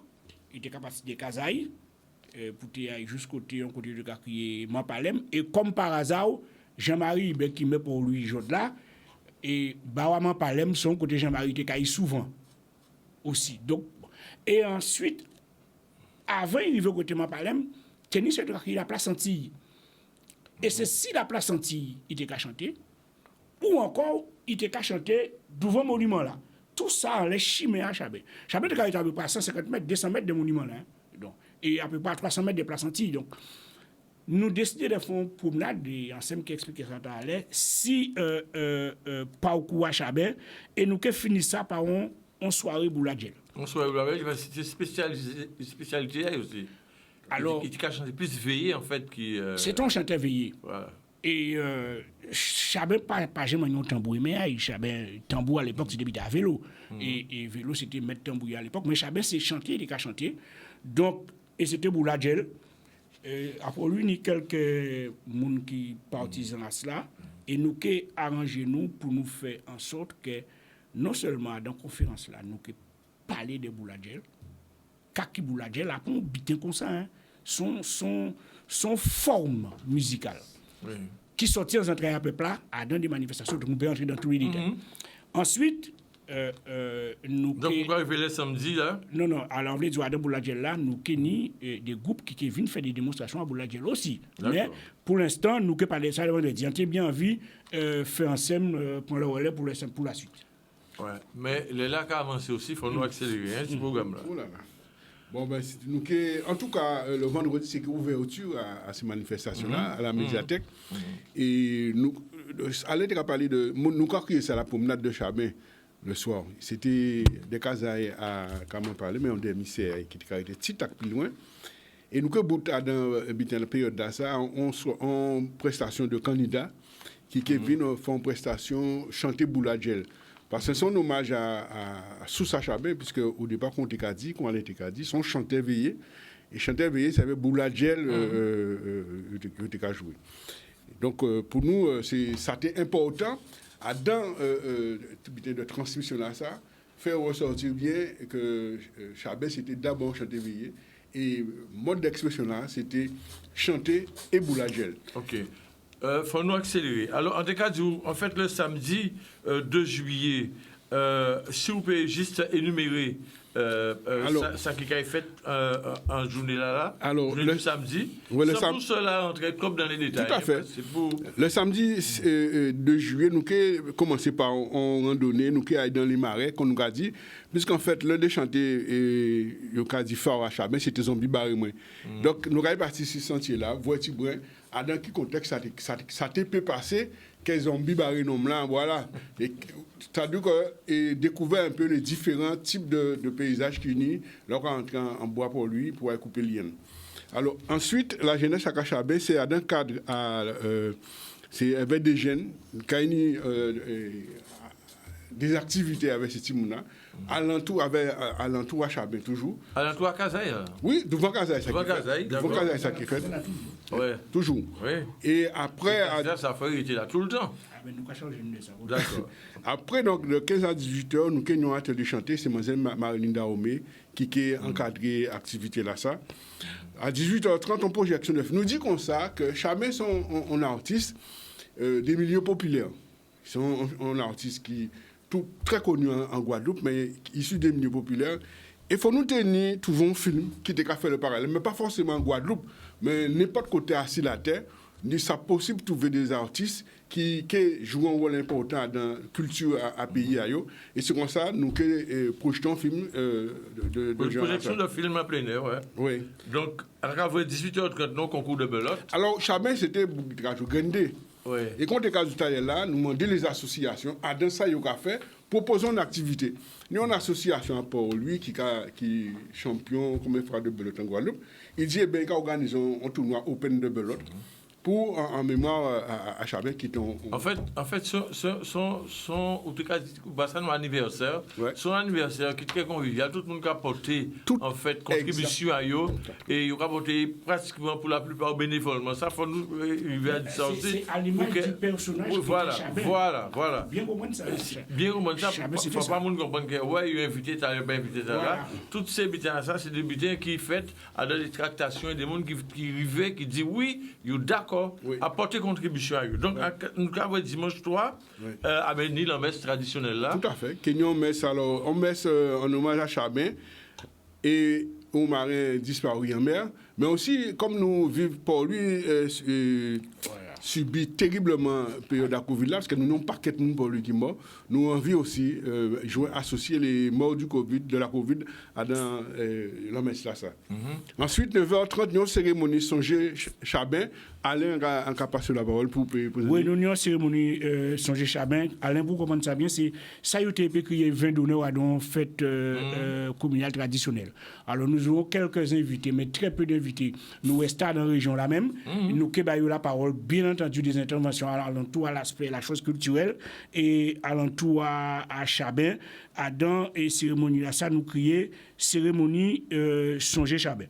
il était capable de Kazaï pour aller jusqu'au côté de Kakrié Mampalem et comme par hasard Jean-Marie qui met pour lui jour là et Bawa Mampalem son côté Jean-Marie était caillé souvent aussi. Donc et ensuite avant il arrive au côté Mampalem, tennis sur la place Antille. Et c'est si la place Antille il était qu'à chanter ou encore il était qu'à chanter devant monument là. Tout ça en les chimé à Chabin. Chabin était à peu près 150 mètres, 200 mètres de monument là. Donc, et à peu près 300 mètres de place Antille. Donc, nous décidons de faire une promenade, et ensemble qui explique ça à l'air, si parcours à Chabin, et nous finissons ça par une soirée Bouladjel. Une soirée Bouladjel, c'est spécialité aussi. Alors, il a chanté plus veillé en fait. C'est un chanteur veillé. Voilà. Et Chabin, pas jamais un tambour, mais Chabin, tambour à l'époque, c'était à vélo. Et vélo, c'était mettre tambour à l'époque. Mais Chabin, c'est chanter, il a chanté. Donc, et c'était Bouladjel. Après lui, il y a quelques gens qui partisans à cela. Et nous avons arrangé nous pour nous faire en sorte que, non seulement dans la conférence là, nous avons parlé de Bouladjel, Kaki Bouladjel a un bitin comme ça, hein, son forme musicale. Oui. Qui sortit en entrée à peu près dans des manifestations, donc on peut entrer dans tous les détails. Ensuite, nous... Donc, pourquoi arriver le samedi, là? Non, alors, les Adam Bouladjel, là, nous avons des groupes qui viennent faire des démonstrations à Bouladjel aussi. Mais, pour l'instant, nous avons parlé de ça le vendredi. On a bien envie de faire ensemble pour le relais pour la suite. Ouais, mais les là qui avancent aussi, il faut nous accélérer, ce programme-là. Oh là là. Bon, ben, en tout cas, le vendredi, c'est ouverture à ces manifestations-là, à la médiathèque. Et nous, Alain a parlé de. Nous avons créé ça, la promenade de Chabin, le soir. C'était des casailles à comment parler, mais on a des misères qui étaient petit à plus loin. Et nous avons dans la période de ça, en prestation de candidats qui viennent faire une prestation chanter Bouladjel. Parce que c'est un hommage à Sousa Chabin, puisque au départ, quand on a dit, son chanteur veillé. Et chanteur veillé, ça veut Bouladjel qui a joué. Donc, pour nous, ça a été important, dans de transmission à ça, faire ressortir bien que Chabin, c'était d'abord chanter veillé. Et mode d'expression là, c'était chanter et Bouladjel. OK. Faut nous accélérer. Alors, en tout cas, en fait, le samedi 2 juillet, si vous pouvez juste énumérer ça qui a été fait en journée là, le samedi, sans pour cela entrer comme dans les détails. Tout à fait. Le samedi 2 juillet, nous avons commencé par en randonnée, nous avons allé dans les marais, qu'on nous a dit, puisqu'en fait, l'un des chantiers, nous avons dit fort à Chabin, c'était Zombie Barré. Donc, nous avons parti sur ce sentier-là, voiture brun. Dans quel contexte ça peut passer que Zombie Barré nom là, voilà. C'est-à-dire que découvert un peu les différents types de paysages qui unissent, là on rentre en bois pour lui, pour aller couper lien. Alors ensuite, la jeunesse à Chabin, c'est dans le cadre, c'est avec des jeunes, qui ont des activités avec ces petits-là, alentour à Chabin toujours. Alentour à Kazaï? Oui, devant Kazaï, ça qui fait. Ouais. Toujours. Oui. Et après... Ça fait était là tout le temps. D'accord. Après, donc, de 15 à 18 heures, nous avons un atelier de chanter, c'est Mme Marilyn Daomé qui a encadré l'activité là. Ça. À 18h30, on projection de film. Nous dit comme ça que Chabin sont un artiste des milieux populaires. Ils sont un artiste qui très connu en Guadeloupe, mais issu des milieux populaires. Il faut nous tenir toujours un film qui était fait le parallèle, mais pas forcément en Guadeloupe, mais n'importe côté assis la terre. Il est possible de trouver des artistes qui jouent un rôle important dans la culture à pays. Et c'est comme ça nous projetons un film de projection de film à plein air, ouais. Oui. Donc, à 18h30, non concours de belote. Alors, Chabin, c'était Radio Grande. Oui. Et quand on est là, nous demandons les associations, à dans ça, il y a fait proposons une activité. Nous avons une association à Port-Louis qui est champion combien de fois de belote en Guadeloupe. Il dit, ben, qu'organisons un tournoi open de belote. Pour en mémoire à Chabin qui t'ont. En fait, son anniversaire, son anniversaire qui est très convivial, tout le monde a porté en fait contribution à eux et il a porté pratiquement pour la plupart bénévolement. Ça faut nous arriver à dire ça aussi. C'est à l'image du personnage. Voilà. Bien comprendre ça. Bien comprendre ça. Faut pas monde comprendre que ouais, il a invité ça, il a pas invité ça là. Toutes ces butins ça, c'est des butins qui fait à des tractations et des monde qui arrivent qui dit oui, you d'accord. Apporter contribution à eux. Donc, nous avons dimanche 3 à Benil en messe traditionnelle là. Tout à fait. Kenyon messe, alors, on messe en hommage à Chabin et aux marins disparus en mer. Mais aussi, comme nous vivons pour lui, subit terriblement la période de la Covid là, parce que nous n'avons pas qu'être pour lui qui est mort. Nous avons envie aussi associer les morts du Covid, de la Covid à dans la messe là. Ensuite, 9h30, nous avons une cérémonie Songer Chabin. Alain a passé la parole pour poser. Oui, nous avons une cérémonie Songer Chabin. Alain, pour comprendre ça bien, c'est ça y a été écrit 20 donneurs à une fête communale traditionnelle. Alors, nous avons quelques invités, mais très peu d'invités. Nous restons dans la région là même. Nous avons la parole, bien entendu, des interventions alentour à l'aspect, la chose culturelle et alentour à Chabin, à dans et cérémonie là, ça nous criait cérémonie Songer Chabin.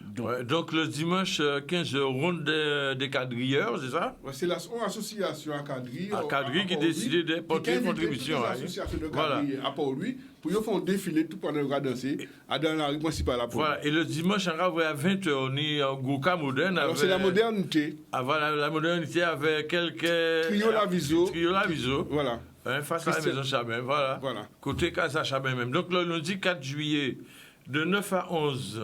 Donc le dimanche 15 ronde des quadrilleurs, c'est ça? C'est l'association à quadrille. À quadrille qui décide de porter une contribution. L'association de quadrille à Port-Louis pour qu'ils font défiler tout pendant le danser dans la rue principale. Voilà, et le dimanche à 20h, on est en Gouka moderne. Alors c'est la modernité. Voilà, la modernité avec quelques. Trio Laviso. Voilà. Face à la maison Chabin, voilà. Côté Casa Chabin même. Donc le lundi 4 juillet. De 9 à 11,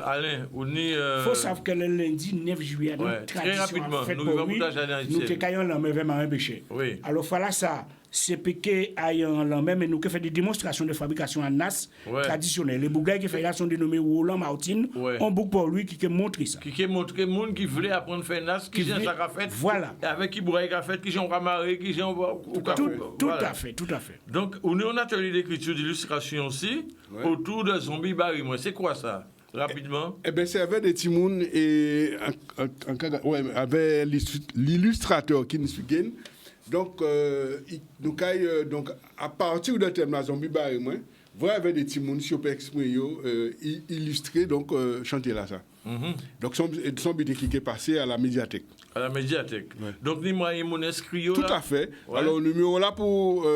Alain, on est. Il faut savoir que le lundi 9 juillet, très rapidement, nous vivons nous avons vraiment un péché. Oui. Alors, voilà ça. C'est piqué à la même, mais nous qui fait des démonstrations de fabrication en nas traditionnelles. Les bougailles qui fait là sont dénommés Roland Martin. On boucle pour lui qui montre ça. Qui montre le monde qui voulait apprendre à faire nas, qui j'ai ça qu'a fait. Voilà. Avec qui bourrait qu'a fait, qui j'ai ramarré, qui j'ai tout à fait. Donc, on est en atelier d'écriture d'illustration aussi, autour de Zombie Barry. C'est quoi ça? Rapidement. Eh bien, c'est avec des timouns et avec l'illustrateur Kinsfigen. Donc, donc, à partir de thème, la zombie barre, moi, vous avez des petits mouns qui peuvent exprimer, illustrer, donc, chanter là, ça. Donc, son but qui est passé à la médiathèque. À la médiathèque. Donc, ni moi, mon inscrit. Tout à fait. Alors, le numéro là pour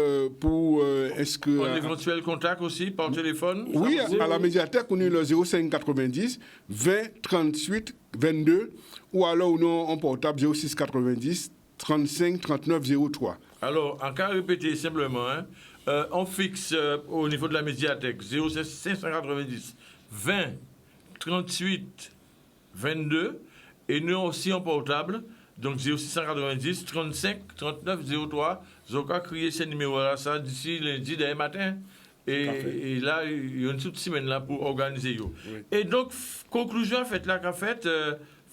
inscrire. Un éventuel contact aussi par téléphone? Oui, à la médiathèque, on est le 05 90 20 38 22 ou alors non en portable 06 90 35 39 03. Alors, en cas répété simplement, on fixe au niveau de la médiathèque 06 590 20 38 22 et nous aussi en portable, donc 0690 35 39 03. Vous avez crié ces numéros-là ça d'ici lundi demain matin. Et là, il y a une toute semaine là pour organiser. Et donc, conclusion faite là qu'a fait.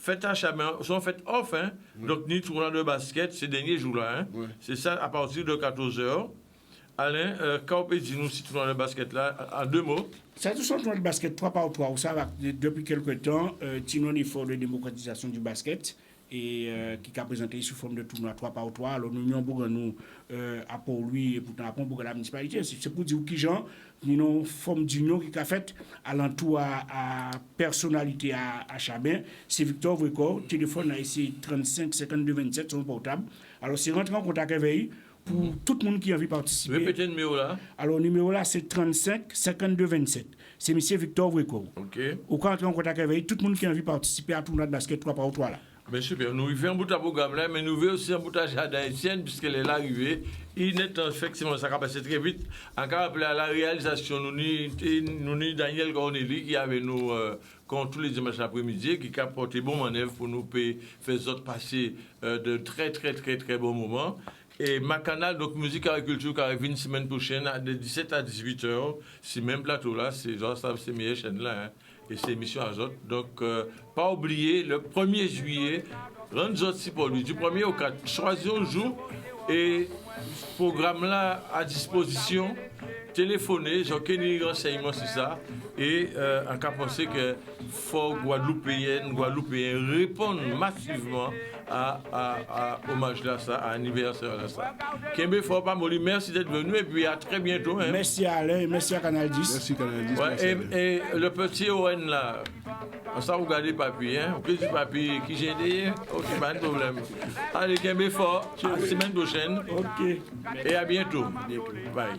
Faites à Chabin, sont faites off, donc ni tournoi de basket ces derniers jours-là. C'est ça à partir de 14h. Alain, quand on peut dire nous si tournoi de basket là, en 2 mots? C'est tout son tournoi de basket 3x3. Vous savez, depuis quelque temps, Tinon effort de démocratisation du basket et qui a présenté sous forme de tournoi 3x3. Alors nous avons à Port-Louis et pourtant à la municipalité. C'est pour dire qui gens, nous avons une forme d'union qui a fait alentour à personnalité à Chabin. C'est Victor Vreco, téléphone là ici 35 52 27 son portable. Alors c'est rentrer en contact avec lui pour tout le monde qui a envie de participer. Répétez le numéro là. Alors le numéro là c'est 35 52 27. C'est M. Victor Vreco. OK. Ou quand entrer en contact avec lui, tout le monde qui a envie de participer à tournoi de basket 3x3 là. Bien super, nous vivons un bout à programme là, mais nous vivons aussi un bout à jardin haïtienne, puisqu'elle est arrivée. Il est effectivement, ça va passer très vite. Encore appelé à la réalisation, nous avons Daniel Corneli qui est avec nous comme tous les dimanches après-midi, qui a porté bon manœuvre pour nous faire passer de très bons moments. Et ma canal, donc musique et agriculture, qui arrive une semaine prochaine, de 17 à 18h, c'est même plateau là, c'est meilleure chaîne là. Et c'est émission Azote. Donc, pas oublier, le 1er juillet, rendez-vous pour lui, du 1er au 4. Choisissez un jour Et programme là à disposition, téléphoner, j'ai aucun renseignement sur ça. Et en cas pensé que faut Guadeloupéens répondent massivement à hommage là, ça, à anniversaire là, ça. Kembe faut pas mourir, merci d'être venu et puis à très bientôt. Hein. Merci à Alain, merci à Canal 10. Merci Canal 10. Ouais, merci et le petit Owen là, ça vous regardez papier, hein? Petit papier qui j'ai dit, ok, pas de problème. Allez, Kembe fort, à la semaine prochaine. Ok. Et à bientôt. Bye.